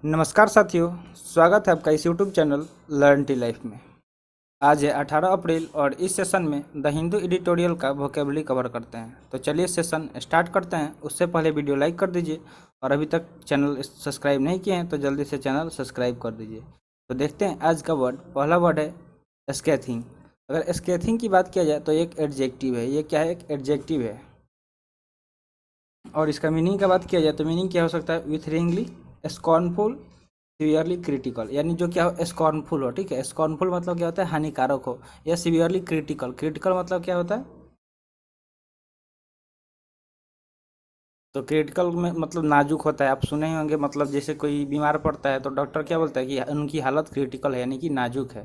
नमस्कार साथियों, स्वागत है आपका इस YouTube channel learn tea life में। आज है 18 अप्रैल और इस सेशन में द हिंदू एडिटोरियल का वोकेबलरी कवर करते हैं। तो चलिए सेशन स्टार्ट करते हैं। उससे पहले वीडियो लाइक कर दीजिए और अभी तक चैनल सब्सक्राइब नहीं किए हैं तो जल्दी से चैनल सब्सक्राइब कर दीजिए। तो देखते हैं आज का वर्ड। पहला वर्ड है स्कैथिंग। अगर स्कैथिंग की बात किया जाए तो एक एडजेक्टिव है। ये क्या है? एक एडजेक्टिव है। और इसका मीनिंग का बात किया जाए तो मीनिंग क्या हो सकता है? विथरिंगली, स्कॉर्नफुल, सिवियरली क्रिटिकल। यानी जो क्या हो, स्कॉर्नफुल हो। ठीक है, स्कॉर्नफुल मतलब क्या होता है? हानिकारक हो। या सिवियरली क्रिटिकल, क्रिटिकल मतलब क्या होता है? तो क्रिटिकल में मतलब नाजुक होता है। आप सुने ही होंगे, मतलब जैसे कोई बीमार पड़ता है तो डॉक्टर क्या बोलता है कि उनकी हालत क्रिटिकल है, यानी कि नाजुक है।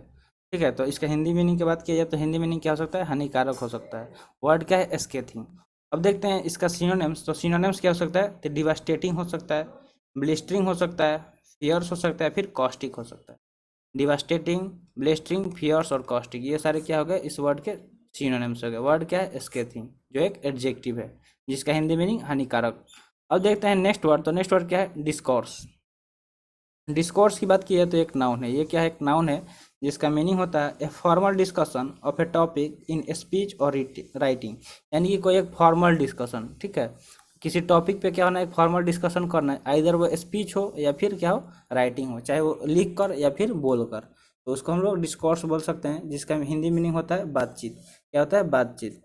ठीक है, तो इसका हिंदी मीनिंग की बात किया जाए तो हिंदी मीनिंग क्या हो सकता है? हानिकारक हो सकता है। वर्ड क्या है? स्केथिंग। अब देखते हैं इसका सिनोनिम्स। तो सिनोनिम्स क्या हो सकता है? तो डिवास्टेटिंग हो सकता है, ब्लिस्टरिंग हो सकता है, फियर्स हो सकता है, फिर कॉस्टिक हो सकता है। डिवास्टेटिंग, ब्लिस्टरिंग, फियर्स और कॉस्टिक, ये सारे क्या हो गए? इस वर्ड के सिनोनिम्स हो गए। वर्ड क्या है? स्केथिंग, जो एक एडजेक्टिव है जिसका हिंदी मीनिंग हानिकारक। अब देखते हैं नेक्स्ट वर्ड। तो नेक्स्ट वर्ड क्या है? डिस्कोर्स। डिस्कोर्स की बात की है तो एक नाउन है। ये क्या है? एक नाउन है जिसका मीनिंग होता है a formal discussion of A topic in speech और राइटिंग। यानी कि कोई एक फॉर्मल डिस्कशन। ठीक है, किसी टॉपिक पे क्या होना है? एक फॉर्मल डिस्कशन करना है। आइदर वो स्पीच हो या फिर क्या हो, राइटिंग हो, चाहे वो लिख कर या फिर बोल कर। तो उसको हम लोग डिस्कोर्स बोल सकते हैं, जिसका हिंदी मीनिंग होता है बातचीत। क्या होता है? बातचीत।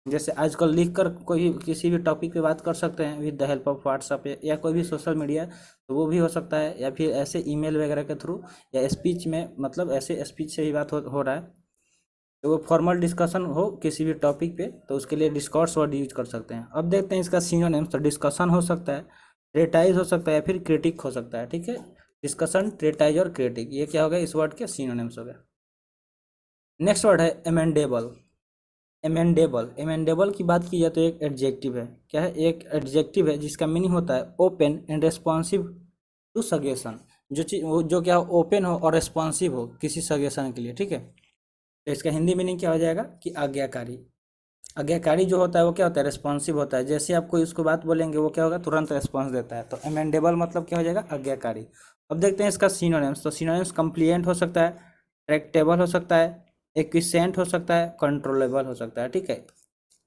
जैसे आजकल लिख कर कोई किसी भी टॉपिक पे बात कर सकते हैं with the help of WhatsApp या कोई भी सोशल मीडिया। तो वो भी हो सकता है, या फिर ऐसे ईमेल वगैरह के थ्रू, या स्पीच में, मतलब ऐसे स्पीच से ही बात हो रहा है। तो वो फॉर्मल डिस्कशन हो किसी भी टॉपिक पे, तो उसके लिए डिस्कोर्स वर्ड यूज कर सकते हैं। अब देखते हैं इसका सिनोनिम्स। तो डिस्कशन हो सकता है, ट्रेटाइज हो सकता है, या फिर क्रिटिक हो सकता है। ठीक है, डिस्कशन, ट्रेटाइज और क्रिटिक, ये क्या हो गया? इस वर्ड के सिनोनिम्स हो गए। नेक्स्ट वर्ड है एमेंडेबल। एमेंडेबल, एमेंडेबल की बात की जाए तो एक एडजेक्टिव है। क्या है? एक एडजेक्टिव है जिसका मीनिंग होता है open and responsive to suggestion. जो चीज वो जो क्या हो, ओपन हो और रेस्पॉन्सिव हो किसी सजेशन के लिए। ठीक है, तो इसका हिंदी मीनिंग क्या हो जाएगा? कि आज्ञाकारी। आज्ञाकारी जो होता है वो क्या होता है? रेस्पॉन्सिव होता है। जैसे आप कोई उसको बात बोलेंगे वो क्या होगा? तुरंत रेस्पॉन्स देता है। तो एमेंडेबल मतलब क्या हो जाएगा? आज्ञाकारी। अब देखते हैं इसका सिनोनिम्स। तो सिनोनिम्स कंप्लिएंट हो सकता है, ट्रैक्टेबल हो सकता है, एक्विसेंट हो सकता है, कंट्रोलेबल हो सकता है। ठीक है,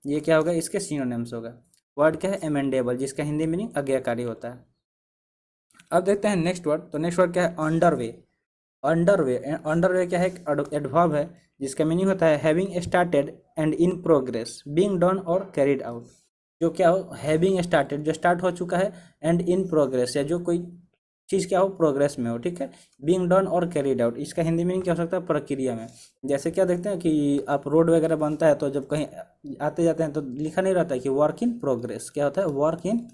ये क्या होगा? इसके सिनोनिम्स होगा। वर्ड क्या है? एमेंडेबल, जिसका हिंदी मीनिंग आज्ञाकारी होता है। अब देखते हैं नेक्स्ट वर्ड। तो नेक्स्ट वर्ड क्या है? अंडरवे। अंडरवे, अंडरवे क्या है? एक एडवर्ब है जिसका मीनिंग होता है having started and in progress, being done और कैरिड आउट। जो क्या हो? हैविंग स्टार्टेड, जो स्टार्ट हो चुका है, एंड इन प्रोग्रेस, या जो कोई चीज़ क्या हो? प्रोग्रेस में हो। ठीक है, बीइंग डन और कैरिड आउट, इसका हिंदी मीनिंग क्या हो सकता है? प्रक्रिया में। जैसे क्या देखते हैं कि आप रोड वगैरह बनता है तो जब कहीं आते जाते हैं तो लिखा नहीं रहता है कि वर्क इन प्रोग्रेस। क्या होता है? Work in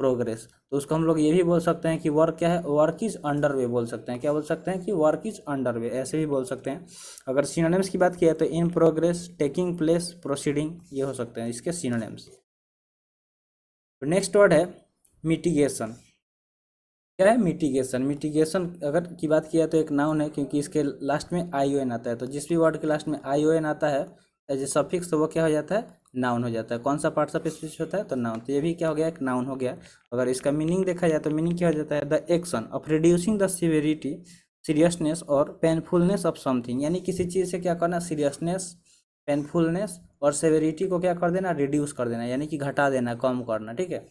progress. तो उसको हम लोग ये भी बोल सकते हैं कि वर्क क्या है? वर्क इज अंडर वे बोल सकते हैं। क्या बोल सकते हैं? कि वर्क इज अंडर वे, ऐसे भी बोल सकते हैं। अगर सिनोनिम्स की बात की है तो in progress, taking place, proceeding, ये हो सकते हैं इसके सिनोनिम्स। नेक्स्ट वर्ड है मिटिगेशन। क्या है? मिटिगेशन। मिटिगेशन अगर की बात किया तो एक नाउन है, क्योंकि इसके लास्ट में आई ओ एन आता है। तो जिस भी वर्ड के लास्ट में आई ओ एन आता है एज ए सफिक्स, तो वो क्या हो जाता है? नाउन हो जाता है। कौन सा पार्ट ऑफ स्पीच होता है? तो नाउन। तो ये भी क्या हो गया? एक नाउन हो गया। अगर इसका मीनिंग देखा जाए तो मीनिंग क्या हो जाता है? The action of reducing the severity, seriousness और पेनफुलनेस ऑफ समथिंग। यानी किसी चीज़ से क्या करना? सीरियसनेस, पेनफुलनेस और सेवेरिटी को क्या कर देना? रिड्यूस कर देना, यानी कि घटा देना, कम करना। ठीक है,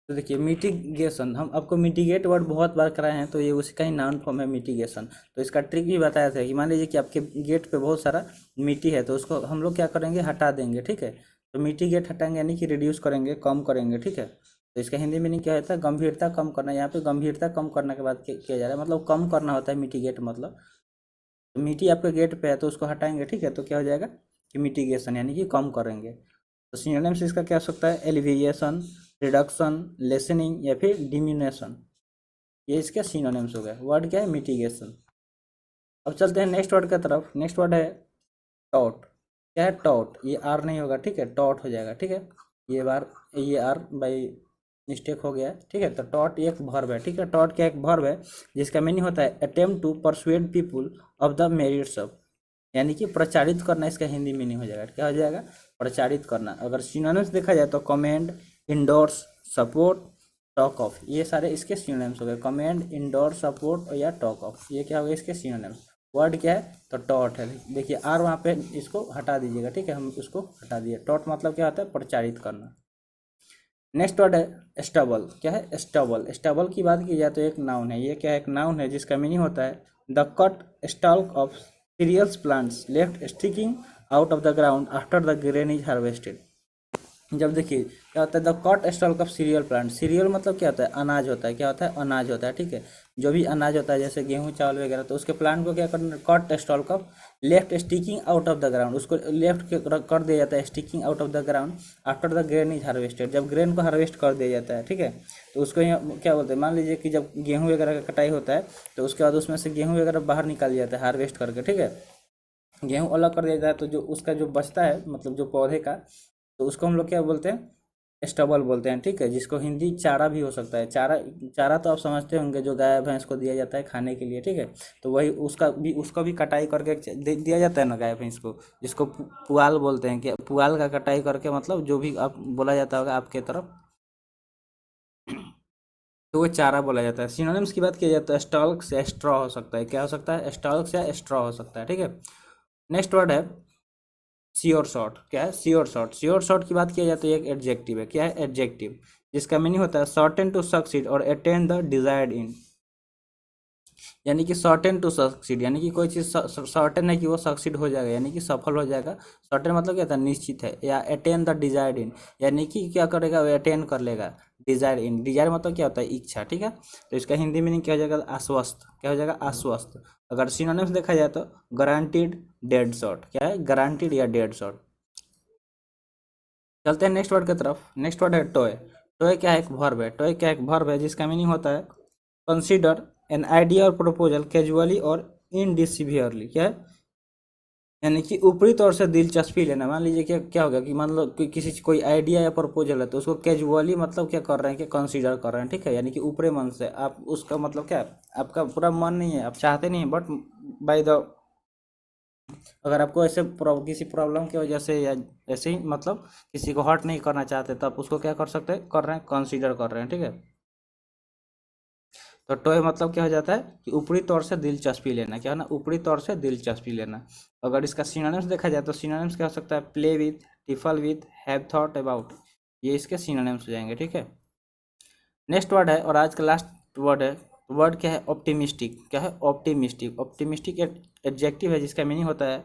तो देखिए मिटिगेशन, हम आपको मिटिगेट वर्ड बहुत बार कराए हैं, तो ये उसी का ही नाउन फॉर्म है मिटिगेशन। तो इसका ट्रिक भी बताया था कि मान लीजिए कि आपके गेट पे बहुत सारा मिट्टी है, तो उसको हम लोग क्या करेंगे? हटा देंगे। ठीक है, तो मिटिगेट हटाएंगे यानी कि रिड्यूस करेंगे, कम करेंगे। ठीक है, तो इसका हिंदी मीनिंग क्या होता है? गंभीरता कम करना। यहाँ पे गंभीरता कम करने के बाद किया जा रहा है, मतलब कम करना होता है मिटिगेट मतलब। तो मिट्टी आपके गेट पे है तो उसको हटाएंगे। ठीक है, तो क्या हो जाएगा? कि मिटिगेशन, यानी कि कम करेंगे। तो सिनोनिम्स इसका क्या हो सकता है? एलिविएशन, रिडक्शन, लेसनिंग, या फिर डिम्यूनेशन, ये इसके सिनोनिम्स हो गए। वर्ड क्या है? मिटिगेशन। अब चलते हैं नेक्स्ट वर्ड की तरफ। नेक्स्ट वर्ड है टॉट। क्या है? टॉट, ये आर नहीं होगा। ठीक है, टॉट हो जाएगा। ठीक है, ये आर बाई मिस्टेक हो गया। ठीक है, तो टॉट एक वर्ब है। ठीक है, टॉट क्या? एक वर्ब है जिसका मीनिंग होता है attempt to persuade people of the merits of, यानी कि प्रचारित करना। इसका हिंदी मीनिंग हो जाएगा। क्या हो जाएगा? प्रचारित करना। अगर सिनोनिम्स देखा जाए तो commend, endorse, support, talk of, ये सारे इसके सिनोनिम्स हो गए। कमेंड, इंडोर, सपोर्ट या टॉक ऑफ, ये क्या हो गया इसके सिनोनिम्स। वर्ड क्या है तो टॉट है। देखिए आर वहाँ पे इसको हटा दीजिएगा, ठीक है, हम उसको हटा दिए। टॉट मतलब क्या होता है प्रचारित करना। नेक्स्ट वर्ड है स्टबल। क्या है स्टबल। स्टबल की बात की जाए तो एक नाउन है। ये क्या है एक नाउन है जिसका मीनिंग होता है the cut stalk of cereals plants left sticking out of the ground after the grain is harvested. जब देखिए क्या होता है the cut stalk of cereal plant. Cereal मतलब क्या होता है अनाज होता है। क्या होता है अनाज होता है, ठीक है, जो भी अनाज होता है जैसे गेहूं चावल वगैरह, तो उसके प्लांट को क्या करना cut stalk of left sticking out of the ground, उसको लेफ्ट कर दिया जाता है sticking out of the ground after the grain is harvested. जब ग्रेन को हार्वेस्ट कर दिया जाता है, ठीक है, तो उसको यहाँ क्या बोलते हैं मान लीजिए कि जब गेहूँ वगैरह का कटाई होता है तो उसके बाद उसमें से गेहूँ वगैरह बाहर निकाल दिया जाता है हार्वेस्ट करके, ठीक है, गेहूँ अलग कर दिया जाता है, तो जो उसका जो बचता है मतलब जो पौधे का, तो उसको हम लोग क्या बोलते हैं स्टबल बोलते हैं, ठीक है, जिसको हिंदी चारा भी हो सकता है। चारा, चारा तो आप समझते होंगे जो गाय भैंस को दिया जाता है खाने के लिए, ठीक है, तो वही उसका भी कटाई करके दिया जाता है ना गाय भैंस को, जिसको पुआल बोलते हैं। कि पुआल का कटाई करके मतलब जो भी आप बोला जाता होगा आपके तरफ, तो वो चारा बोला जाता है। सिनोनिम्स की बात की जाए तो स्टॉल्क से स्ट्रॉ हो सकता है। क्या हो सकता है स्टॉल्क से स्ट्रॉ हो सकता है, ठीक है। नेक्स्ट वर्ड है श्योर शॉट। क्या है श्योर शॉट। श्योर शॉट की बात किया जाए तो एक एडजेक्टिव है। क्या है एडजेक्टिव, जिसका मीनिंग होता है सर्टेन टू सक्सीड और अटेन द डिजायर्ड इन। यानी कि सर्टेन टू सक्सीड, यानी कि कोई चीज़ सर्टेन है कि वो सक्सीड हो जाएगा, यानी कि सफल हो जाएगा। सर्टेन मतलब क्या था निश्चित है। या अटेन द डिजायर्ड इन, यानी कि क्या करेगा वो अटेन कर लेगा। डिजायर इन, डिजायर मतलब क्या होता है इच्छा, ठीक है, तो इसका हिंदी मीनिंग क्या हो जाएगा आश्वस्त। क्या हो जाएगा आश्वस्त। अगर सिनोनिम्स देखा जाए तो गारंटीड, डेड शॉट। क्या है गारंटीड या डेड शॉट। चलते हैं नेक्स्ट वर्ड की तरफ। नेक्स्ट वर्ड है टॉय। टॉय क्या है एक वर्ब है। टॉय क्या है एक वर्ब है जिसका मीनिंग होता है कंसीडर एन आइडिया और प्रपोजल कैजुअली और इनडिसिवियरली। क्या है यानी कि ऊपरी तौर से दिलचस्पी लेना। मान लीजिए क्या क्या होगा कि मान लो किसी कोई आइडिया या प्रपोजल है तो उसको कैजुअली मतलब क्या कर रहे हैं कि कंसीडर कर रहे हैं, ठीक है, यानी कि ऊपरी मन से आप उसका मतलब क्या है आपका पूरा मन नहीं है, आप चाहते नहीं है, बट बाय द अगर आपको ऐसे किसी प्रॉब्लम की वजह से या ऐसे ही मतलब किसी को हर्ट नहीं करना चाहते तो आप उसको क्या कर सकते हैं कर रहे हैं कंसीडर कर रहे हैं, ठीक है। तो टॉय मतलब क्या हो जाता है कि ऊपरी तौर से दिलचस्पी लेना। क्या है ना ऊपरी तौर से दिलचस्पी लेना। अगर इसका सिनोनिम्स देखा जाए तो सिनोनिम्स क्या हो सकता है play with, trifle with, have thought about, ये इसके सिनोनिम्स हो जाएंगे, ठीक है। नेक्स्ट वर्ड है और आज का लास्ट वर्ड है। वर्ड क्या है ऑप्टिमिस्टिक। क्या है ऑप्टिमिस्टिक। ऑप्टिमिस्टिक एडजेक्टिव है जिसका मीनिंग होता है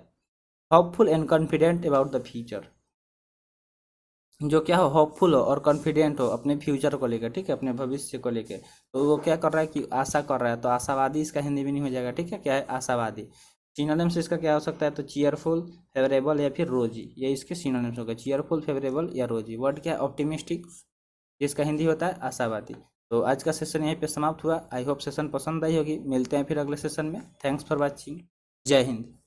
hopeful and confident about the future. जो क्या हो होपफुल हो और कॉन्फिडेंट हो अपने फ्यूचर को लेकर, ठीक है, अपने भविष्य को लेकर, तो वो क्या कर रहा है कि आशा कर रहा है, तो आशावादी इसका हिंदी में नहीं हो जाएगा, ठीक है, क्या है आशावादी। सिनोनिम्स इसका क्या हो सकता है तो चीयरफुल, फेवरेबल या फिर रोजी, ये इसके सिनोनिम्स हो गए चीयरफुल, फेवरेबल या रोजी। वर्ड क्या है ऑप्टिमिस्टिक, जिसका हिंदी होता है आशावादी। तो आज का सेशन यहीं पे समाप्त हुआ। आई होप सेशन पसंद आई होगी। मिलते हैं फिर अगले सेशन में। Thanks for watching. जय हिंद।